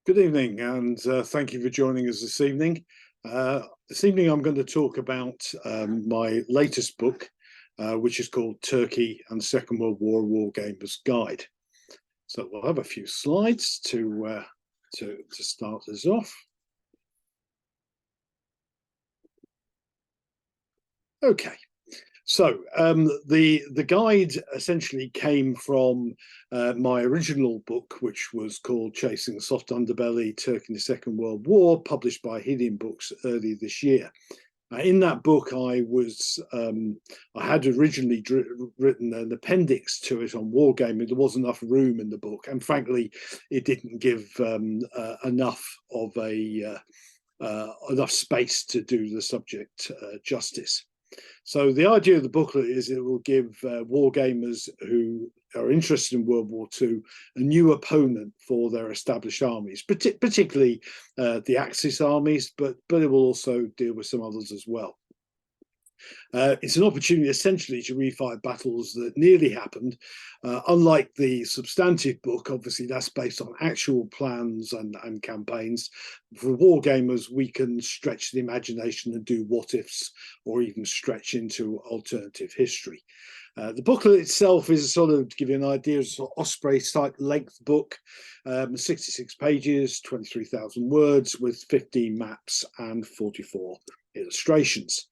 Good evening, and thank you for joining us this evening. This evening I'm going to talk about my latest book, which is called Turkey and Second World War Wargamers Guide. So we'll have a few slides to start us off. Okay. So the guide essentially came from my original book, which was called Chasing the Soft Underbelly, Turkey in the Second World War, published by Helion Books earlier this year. In that book, I had originally written an appendix to it on wargaming. There wasn't enough room in the book, and frankly, it didn't give enough of enough space to do the subject justice. So the idea of the booklet is it will give wargamers who are interested in World War II a new opponent for their established armies, particularly the Axis armies, but it will also deal with some others as well. It's an opportunity essentially to refight battles that nearly happened. Unlike the substantive book, obviously that's based on actual plans and campaigns. For wargamers, we can stretch the imagination and do what ifs, or even stretch into alternative history. The booklet itself is sort of, to give you an idea, it's an Osprey type length book, 66 pages, 23,000 words, with 15 maps and 44 illustrations.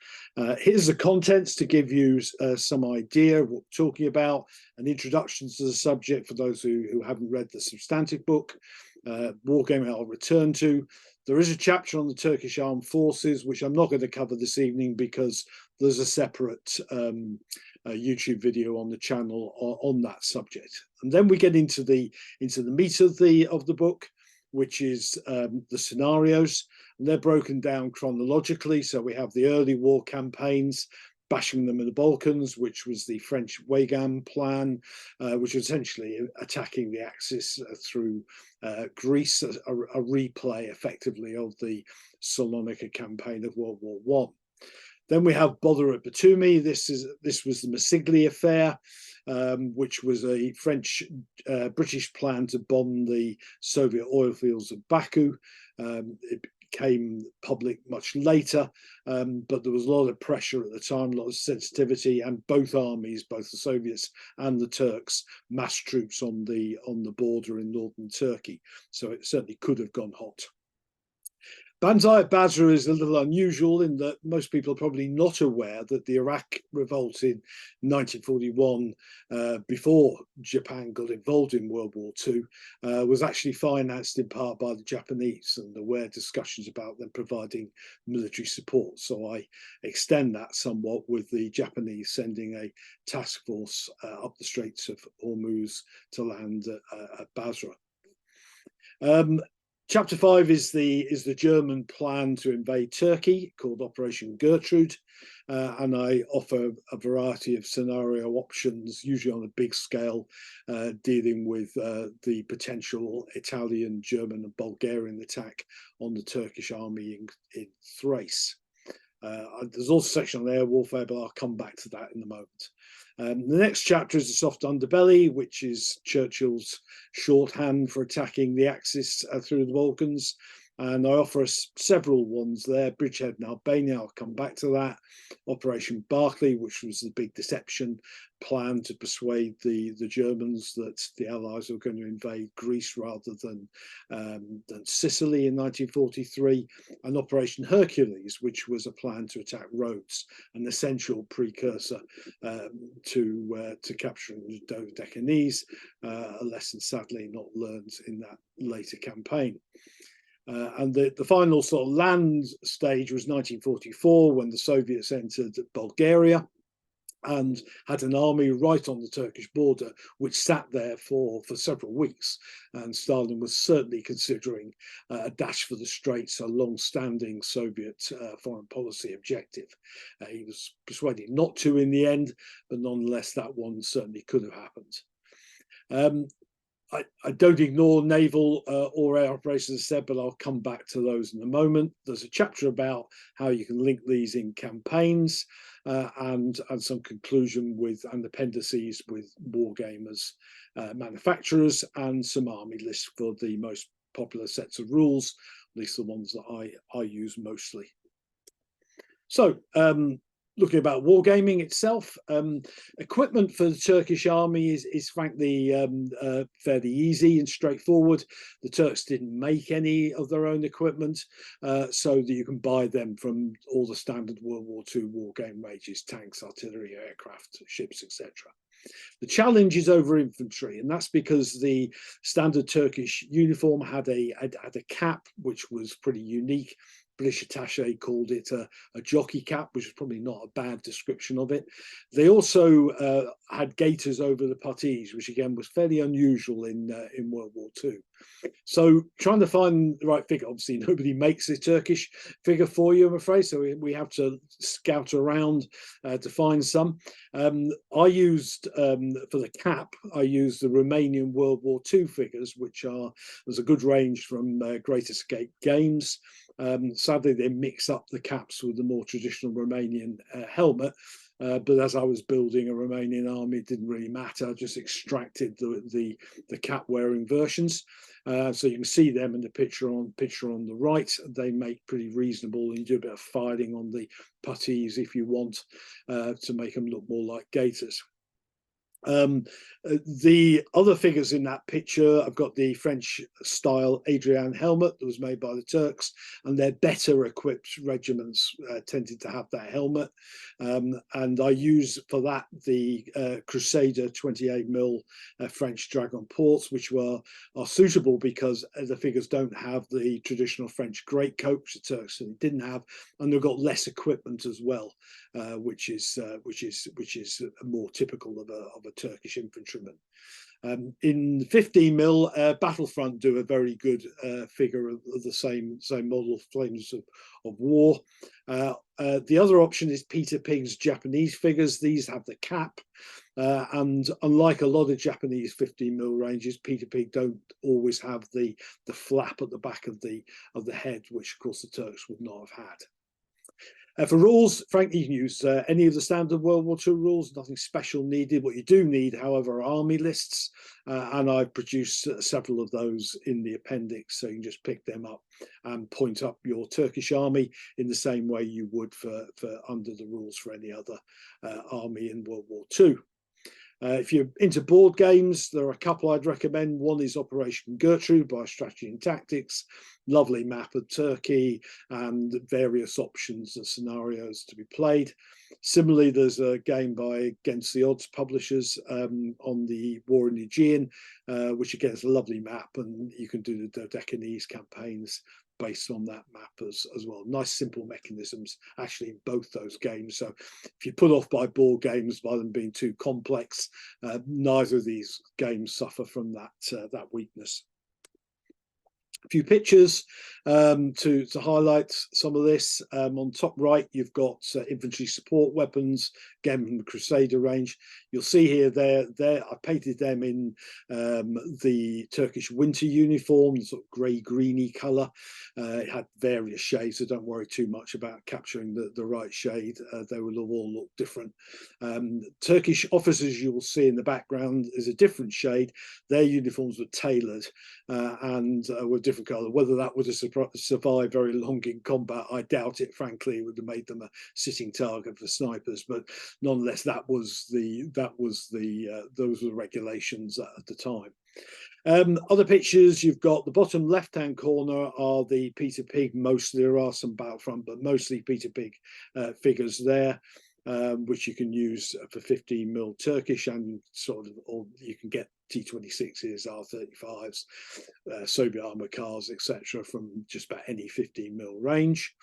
Here's the contents to give you some idea of what we're talking about, an introduction to the subject for those who haven't read the substantive book. Wargaming I'll return to. There is a chapter on the Turkish Armed Forces, which I'm not going to cover this evening because there's a separate YouTube video on the channel on that subject. And then we get into the meat of the book, which is the scenarios, and they're broken down chronologically. So we have the early war campaigns, bashing them in the Balkans, which was the French Wargaming plan, which was essentially attacking the Axis through Greece, a replay effectively of the Salonika campaign of World War I. Then we have Bother at Batumi. This was the Masigli affair, which was a French-British plan to bomb the Soviet oil fields of Baku. It became public much later, but there was a lot of pressure at the time, a lot of sensitivity, and both armies, both the Soviets and the Turks, massed troops on the border in northern Turkey. So it certainly could have gone hot. Banzai at Basra is a little unusual in that most people are probably not aware that the Iraq revolt in 1941, before Japan got involved in World War II, was actually financed in part by the Japanese, and there were discussions about them providing military support. So I extend that somewhat with the Japanese sending a task force up the Straits of Hormuz to land at Basra. Chapter 5 is the German plan to invade Turkey, called Operation Gertrude, and I offer a variety of scenario options, usually on a big scale, dealing with the potential Italian, German, and Bulgarian attack on the Turkish army in Thrace. There's also a section on air warfare, but I'll come back to that in a moment. The next chapter is the Soft Underbelly, which is Churchill's shorthand for attacking the Axis through the Balkans. And I offer several ones there. Bridgehead in Albania, I'll come back to that. Operation Barclay, which was the big deception plan to persuade the Germans that the Allies were going to invade Greece rather than Sicily in 1943. And Operation Hercules, which was a plan to attack Rhodes, an essential precursor to capturing the Dodecanese, a lesson sadly not learned in that later campaign. And the final sort of land stage was 1944, when the Soviets entered Bulgaria and had an army right on the Turkish border, which sat there for several weeks. And Stalin was certainly considering a dash for the Straits, a long-standing Soviet foreign policy objective. He was persuaded not to in the end, but nonetheless, that one certainly could have happened. I don't ignore naval or air operations, as I said, but I'll come back to those in a moment. There's a chapter about how you can link these in campaigns, and some conclusion and appendices with wargamers, manufacturers, and some army lists for the most popular sets of rules, at least the ones that I use mostly. So looking about wargaming itself, equipment for the Turkish army is frankly fairly easy and straightforward. The Turks didn't make any of their own equipment, so that you can buy them from all the standard World War II wargame ranges: tanks, artillery, aircraft, ships, etc. The challenge is over infantry, and that's because the standard Turkish uniform had a cap which was pretty unique. British attaché called it a jockey cap, which is probably not a bad description of it. They also had gaiters over the puttees, which again was fairly unusual in World War II. So trying to find the right figure, obviously nobody makes a Turkish figure for you, I'm afraid, so we have to scout around to find some. I used, for the cap, I used the Romanian World War II figures, which there's a good range from Great Escape Games. Sadly, they mix up the caps with the more traditional Romanian helmet. But as I was building a Romanian army, it didn't really matter. I just extracted the cap-wearing versions. So you can see them in the picture on the right. They make pretty reasonable, and you do a bit of filing on the puttees if you want to make them look more like gaiters. The other figures in that picture, I've got the French style Adrian helmet that was made by the Turks, and their better equipped regiments tended to have that helmet. And I use for that the Crusader 28mm French Dragon ports, which are suitable because the figures don't have the traditional French greatcoat, which the Turks didn't have, and they've got less equipment as well, which is more typical of a Turkish infantryman. In 15mm, Battlefront do a very good figure of the same model, Flames of War. The other option is Peter Pig's Japanese figures. These have the cap, and unlike a lot of Japanese 15mm ranges, Peter Pig don't always have the flap at the back of the head, which of course the Turks would not have had. For rules, frankly, you can use any of the standard World War II rules, nothing special needed. What you do need, however, are army lists, and I've produced several of those in the appendix, so you can just pick them up and point up your Turkish army in the same way you would for under the rules for any other army in World War II. If you're into board games, there are a couple I'd recommend. One is Operation Gertrude by Strategy and Tactics. Lovely map of Turkey and various options and scenarios to be played. Similarly, there's a game by Against the Odds publishers on the War in the Aegean, which again is a lovely map, and you can do the Dodecanese campaigns based on that map as well. Nice simple mechanisms actually in both those games. So if you're put off by board games by them being too complex, neither of these games suffer from that weakness. A few pictures to highlight some of this. On top right, you've got infantry support weapons, again from the Crusader range. You'll see here I painted them in the Turkish winter uniform, sort of grey-greeny colour. It had various shades, so don't worry too much about capturing the right shade. They will all look different. Turkish officers you will see in the background is a different shade. Their uniforms were tailored and were different colour. Whether that would have survived very long in combat, I doubt it. Frankly, it would have made them a sitting target for snipers. But nonetheless, those were the regulations at the time. Other pictures, you've got the bottom left-hand corner are the Peter Pig. Mostly there are some Battlefront, but mostly Peter Pig figures there. Which you can use for 15mm Turkish, and or you can get T-26s, R-35s, Soviet armored cars, etc., from just about any 15mm range.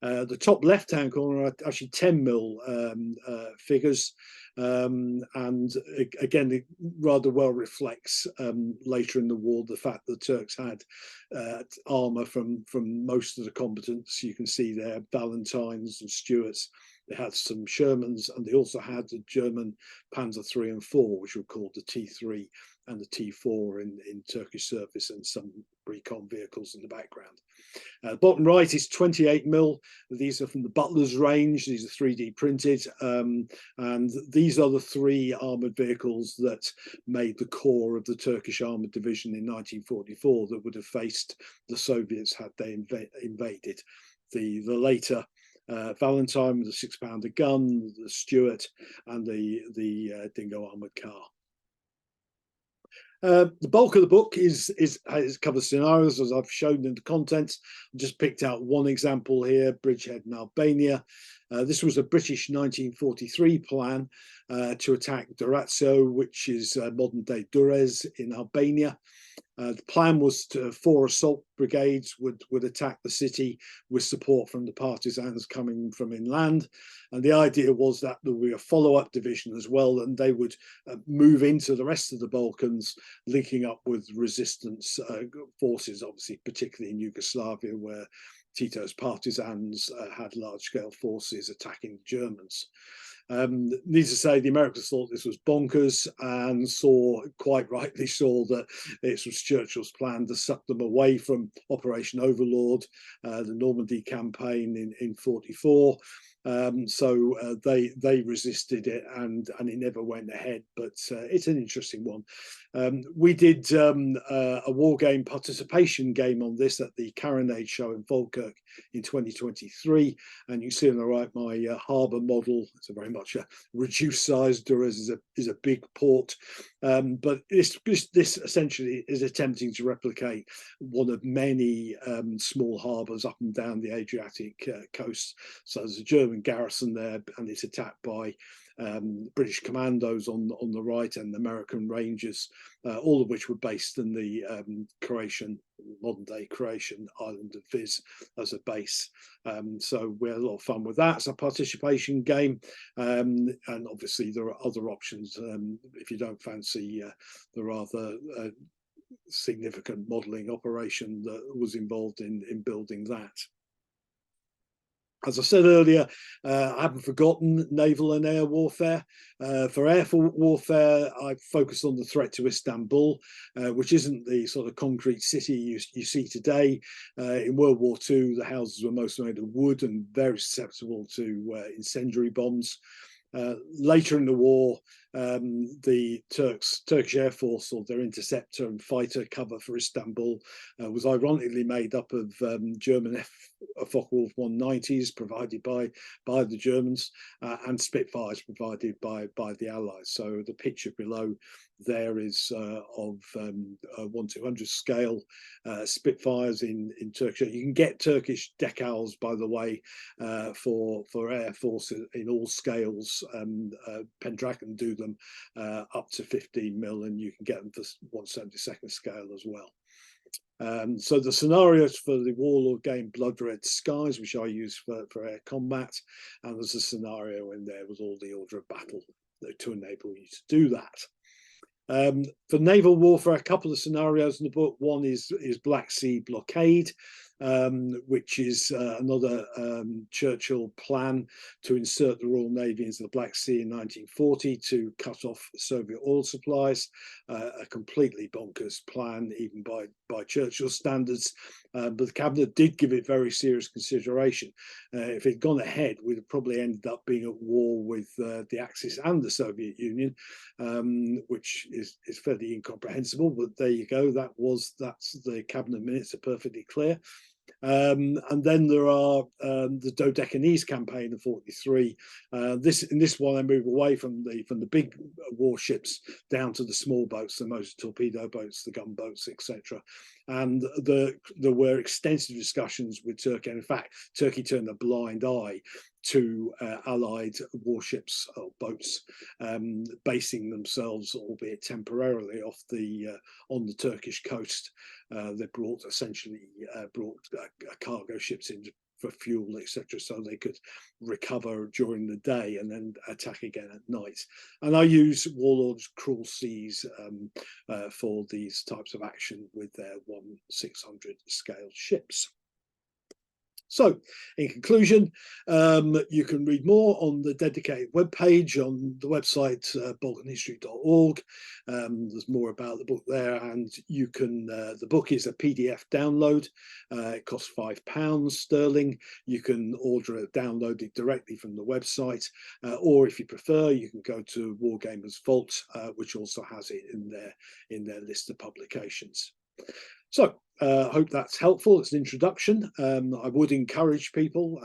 The top left-hand corner are actually 10mm figures, and again, it rather well reflects later in the war the fact that the Turks had armour from most of the combatants. You can see there Valentines and Stuarts. They had some Shermans, and they also had the German Panzer III and IV, which were called the T3 and the T4 in Turkish service, and some recon vehicles in the background. Bottom right is 28mm. These are from the Butler's range. These are 3D printed. And these are the 3 armoured vehicles that made the core of the Turkish armoured division in 1944 that would have faced the Soviets had they invaded. The later Valentine with a 6-pounder gun, the Stuart, and the Dingo armoured car. The bulk of the book covers scenarios, as I've shown in the contents. I've just picked out one example here, Bridgehead in Albania. This was a British 1943 plan to attack Durazzo, which is modern-day Durrës in Albania. The plan was 4 assault brigades would attack the city with support from the partisans coming from inland. And the idea was that there would be a follow-up division as well, and they would move into the rest of the Balkans, linking up with resistance forces, obviously, particularly in Yugoslavia, where Tito's partisans had large-scale forces attacking the Germans. Needless to say, the Americans thought this was bonkers and quite rightly saw that it was Churchill's plan to suck them away from Operation Overlord, the Normandy campaign in 1944. So they resisted it, and it never went ahead. But it's an interesting one. We did a war game participation game on this at the Carronade show in Falkirk in 2023, and you see on the right my harbour model. It's a very much a reduced size. Durrës is a big port, but this essentially is attempting to replicate one of many small harbours up and down the Adriatic coast. So there's a German garrison there, and it's attacked by British commandos on the right and American Rangers, all of which were based in the modern-day Croatian island of Vis as a base. So we had a lot of fun with that. It's a participation game, and obviously there are other options if you don't fancy the rather significant modelling operation that was involved in building that. As I said earlier, I haven't forgotten naval and air warfare. For air warfare, I focused on the threat to Istanbul, which isn't the sort of concrete city you see today. In World War II, the houses were mostly made of wood and very susceptible to incendiary bombs. Later in the war, the Turkish Air Force, or their interceptor and fighter cover for Istanbul, was ironically made up of German Focke-Wulf 190s provided by the Germans and Spitfires provided by the Allies. So the picture below there is of 1/200 scale Spitfires in Turkish. You can get Turkish decals, by the way, for Air Force in all scales. Pendragon do them up to 15mm, and you can get them for 1/72 scale as well. So the scenarios for the Warlord game Blood Red Skies, which I use for air combat, and there's a scenario in there with all the order of battle to enable you to do that. For naval warfare, a couple of scenarios in the book. One is Black Sea blockade, which is another Churchill plan to insert the Royal Navy into the Black Sea in 1940 to cut off Soviet oil supplies. A completely bonkers plan, even by Churchill standards, but the cabinet did give it very serious consideration. If it had gone ahead, we'd have probably ended up being at war with the Axis and the Soviet Union, which is fairly incomprehensible. But there you go. That's the cabinet minutes are perfectly clear. And then there are the Dodecanese campaign of 43. In this one, I move away from the big warships down to the small boats, the motor torpedo boats, the gunboats, etc. And there were extensive discussions with Turkey. And in fact, Turkey turned a blind eye to Allied warships or boats basing themselves, albeit temporarily, on the Turkish coast. They essentially brought cargo ships in for fuel, etc., so they could recover during the day and then attack again at night. And I use Warlord's Cruel Seas for these types of action with their 1/600 scale ships. So, in conclusion, you can read more on the dedicated webpage on the website balkanhistory.org. There's more about the book there, and you can. The book is a PDF download. It costs £5 sterling. You can order it, download it directly from the website, or if you prefer, you can go to Wargamers Vault, which also has it in their list of publications. So, I hope that's helpful. It's an introduction. I would encourage people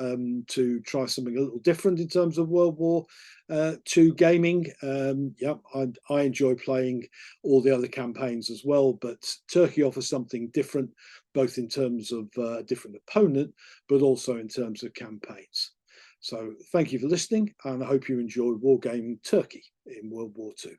to try something a little different in terms of World War II gaming. Yeah, I enjoy playing all the other campaigns as well, but Turkey offers something different, both in terms of a different opponent, but also in terms of campaigns. So thank you for listening, and I hope you enjoy Wargaming Turkey in World War II.